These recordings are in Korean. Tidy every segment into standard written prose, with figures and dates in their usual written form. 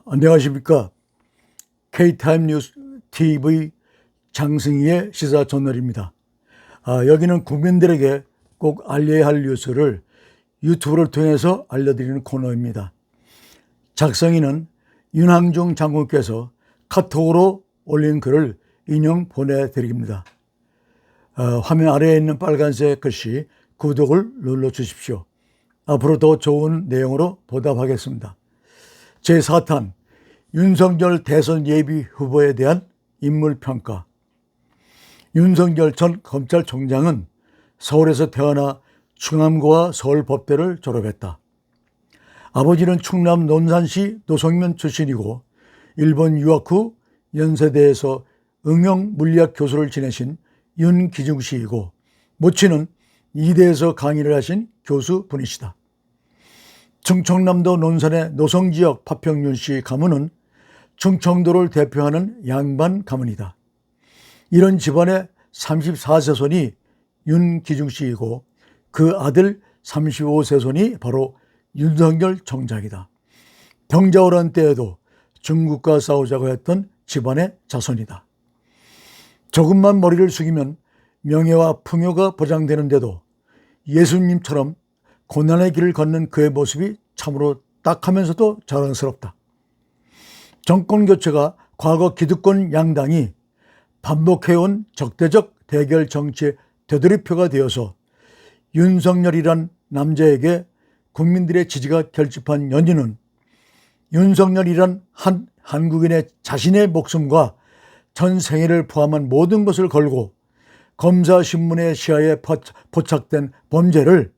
안녕하십니까. K타임 뉴스 TV 장승희의 시사 채널입니다. 여기는 국민들에게 꼭 알려야 할 뉴스를 유튜브를 통해서 알려드리는 코너입니다. 작성인은 윤항중 장군께서 카톡으로 올린 글을 인용 보내드립니다. 화면 아래에 있는 빨간색 글씨 구독을 눌러주십시오. 앞으로 더 좋은 내용으로 보답하겠습니다. 제4탄 윤석열 대선 예비 후보에 대한 인물평가. 윤석열 전 검찰총장은 서울에서 태어나 충남고와 서울법대를 졸업했다. 아버지는 충남 논산시 노성면 출신이고 일본 유학 후 연세대에서 응용물리학 교수를 지내신 윤기중 씨이고 모친은 이대에서 강의를 하신 교수분이시다. 충청남도 논산의 노성지역 파평윤 씨 가문은 충청도를 대표하는 양반 가문이다. 이런 집안의 34세 손이 윤기중 씨이고 그 아들 35세 손이 바로 윤석열 총장이다. 병자호란 때에도 중국과 싸우자고 했던 집안의 자손이다. 조금만 머리를 숙이면 명예와 풍요가 보장되는데도 예수님처럼 고난의 길을 걷는 그의 모습이 참으로 딱하면서도 자랑스럽다. 정권 교체가 과거 기득권 양당이 반복해온 적대적 대결 정치의 되돌이표가 되어서 윤석열이란 남자에게 국민들의 지지가 결집한 연유는 윤석열이란 한 한국인의 자신의 목숨과 전 생애를 포함한 모든 것을 걸고 검사신문의 시야에 포착된 범죄를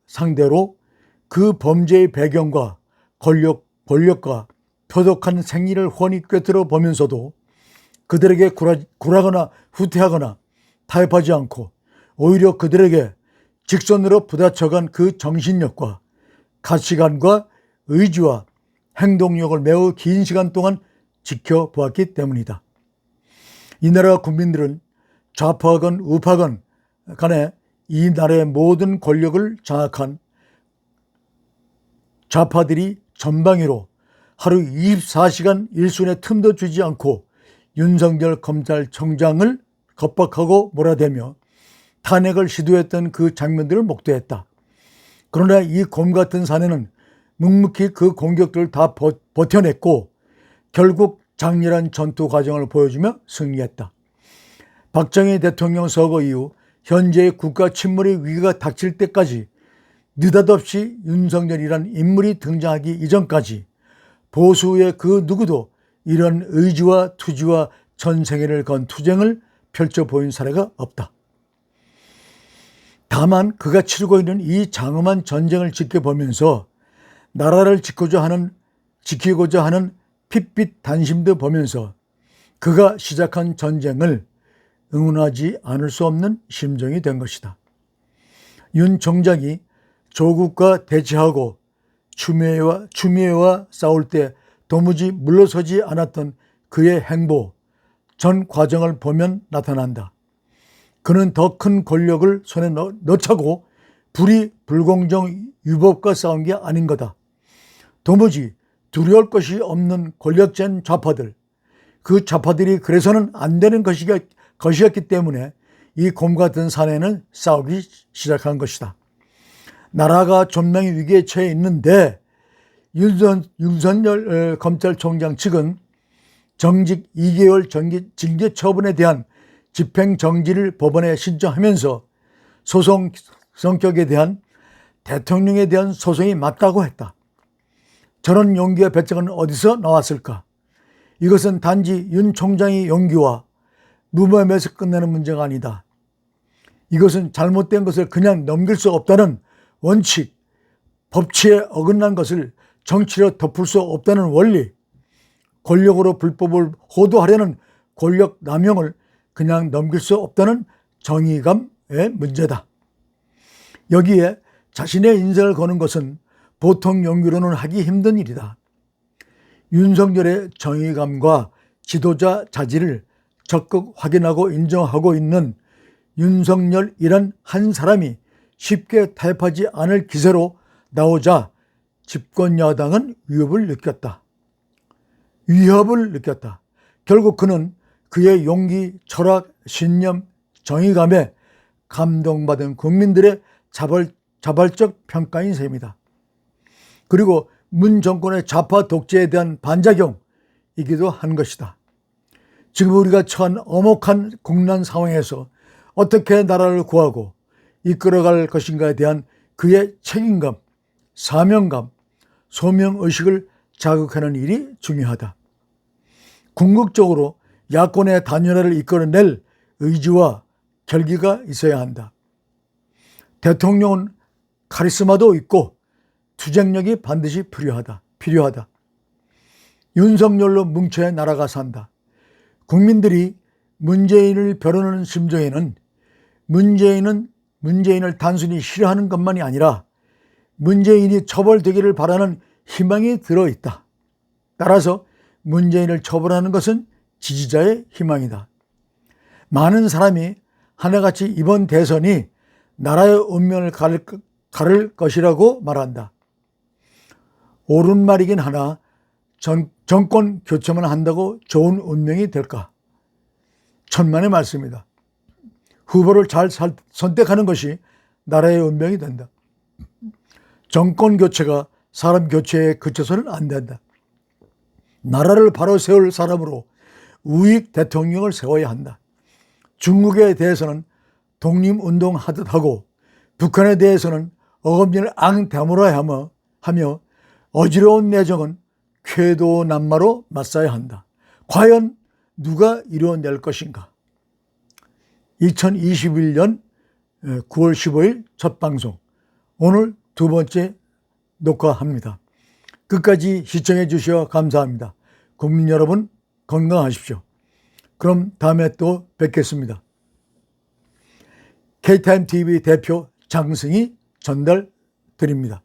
상대로 그 범죄의 배경과 권력과 표독한 생리를 훤히 꿰뚫어 보면서도 그들에게 굴하거나 후퇴하거나 타협하지 않고 오히려 그들에게 직선으로 부딪혀간 그 정신력과 가치관과 의지와 행동력을 매우 긴 시간 동안 지켜보았기 때문이다. 이 나라 국민들은 좌파건 우파건 간에 이 나라의 모든 권력을 장악한 좌파들이 전방위로 하루 24시간 일순의 틈도 주지 않고 윤석열 검찰총장을 겁박하고 몰아대며 탄핵을 시도했던 그 장면들을 목도했다. 그러나 이 곰 같은 사내는 묵묵히 그 공격들을 다 버텨냈고 결국 장렬한 전투 과정을 보여주며 승리했다. 박정희 대통령 서거 이후 현재의 국가 침몰의 위기가 닥칠 때까지 느닷없이 윤석열이란 인물이 등장하기 이전까지 보수의 그 누구도 이런 의지와 투지와 전생애를 건 투쟁을 펼쳐 보인 사례가 없다. 다만 그가 치르고 있는 이 장엄한 전쟁을 지켜보면서 나라를 지키고자 하는 핏빛 단심도 보면서 그가 시작한 전쟁을 응원하지 않을 수 없는 심정이 된 것이다. 윤 총장이 조국과 대치하고 추미애와 싸울 때 도무지 물러서지 않았던 그의 행보, 전 과정을 보면 나타난다. 그는 더 큰 권력을 손에 넣자고 불공정 유법과 싸운 게 아닌 거다. 도무지 두려울 것이 없는 권력쟁 좌파들, 그 좌파들이 그래서는 안 되는 것이었기 때문에 이 곰 같은 사내는 싸우기 시작한 것이다. 나라가 존명의 위기에 처해 있는데 윤석열 검찰총장 측은 정직 2개월 징계 처분에 대한 집행정지를 법원에 신청하면서 소송 성격에 대한 대통령에 대한 소송이 맞다고 했다. 저런 용기와 배짱은 어디서 나왔을까? 이것은 단지 윤 총장의 용기와 무모함에서 끝나는 문제가 아니다. 이것은 잘못된 것을 그냥 넘길 수 없다는 원칙, 법치에 어긋난 것을 정치로 덮을 수 없다는 원리, 권력으로 불법을 호도하려는 권력 남용을 그냥 넘길 수 없다는 정의감의 문제다. 여기에 자신의 인생을 거는 것은 보통 용기로는 하기 힘든 일이다. 윤석열의 정의감과 지도자 자질을 적극 확인하고 인정하고 있는 윤석열이란 한 사람이 쉽게 타협하지 않을 기세로 나오자 집권 여당은 위협을 느꼈다. 결국 그는 그의 용기, 철학, 신념, 정의감에 감동받은 국민들의 자발적 평가인 셈이다. 그리고 문 정권의 좌파 독재에 대한 반작용이기도 한 것이다. 지금 우리가 처한 엄혹한 국난 상황에서 어떻게 나라를 구하고 이끌어갈 것인가에 대한 그의 책임감, 사명감, 소명의식을 자극하는 일이 중요하다. 궁극적으로 야권의 단일화를 이끌어낼 의지와 결기가 있어야 한다. 대통령은 카리스마도 있고 투쟁력이 반드시 필요하다. 윤석열로 뭉쳐야 나라가 산다. 국민들이 문재인을 벼르는 심정에는 문재인을 단순히 싫어하는 것만이 아니라 문재인이 처벌되기를 바라는 희망이 들어있다. 따라서 문재인을 처벌하는 것은 지지자의 희망이다. 많은 사람이 하나같이 이번 대선이 나라의 운명을 가를 것이라고 말한다. 옳은 말이긴 하나 정권 교체만 한다고 좋은 운명이 될까? 천만의 말씀이다. 후보를 잘 선택하는 것이 나라의 운명이 된다. 정권 교체가 사람 교체에 그쳐서는 안 된다. 나라를 바로 세울 사람으로 우익 대통령을 세워야 한다. 중국에 대해서는 독립운동하듯 하고 북한에 대해서는 어금니를 앙 다물어야 하며 어지러운 내정은 쾌도난마로 맞서야 한다. 과연 누가 이루어낼 것인가? 2021년 9월 15일 첫 방송, 오늘 두 번째 녹화합니다. 끝까지 시청해 주셔서 감사합니다. 국민 여러분 건강하십시오. 그럼 다음에 또 뵙겠습니다. K타임TV 대표 장승희 전달드립니다.